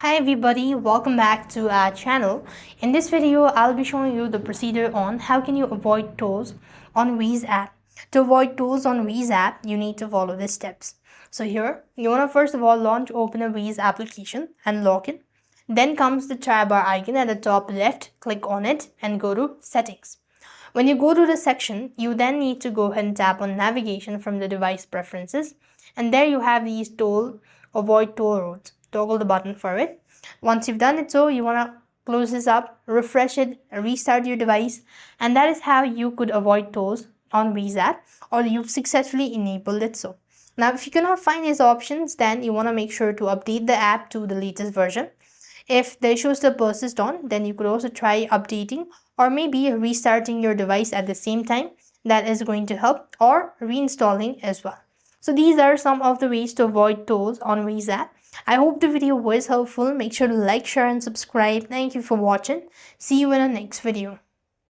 Hi everybody, welcome back to our channel. In this video, I'll be showing you the procedure on how can you avoid tolls on Waze app. To avoid tolls on Waze app, you need to follow the steps. So here, you want to first of all open a Waze application and log in. Then comes the try bar icon at the top left, click on it and go to settings. When you go to the section, you then need to go ahead and tap on navigation from the device preferences. And there you have these avoid toll roads. Toggle the button for it. Once you've done it so, you want to close this up, refresh it, restart your device. And that is how you could avoid tolls on Waze app, or you've successfully enabled it so. Now, if you cannot find these options, then you want to make sure to update the app to the latest version. If the issue still persists on, then you could also try updating or maybe restarting your device at the same time. That is going to help, or reinstalling as well. So these are some of the ways to avoid tolls on Waze app. I hope the video was helpful. Make sure to like, share and subscribe. Thank you for watching. See you in the next video.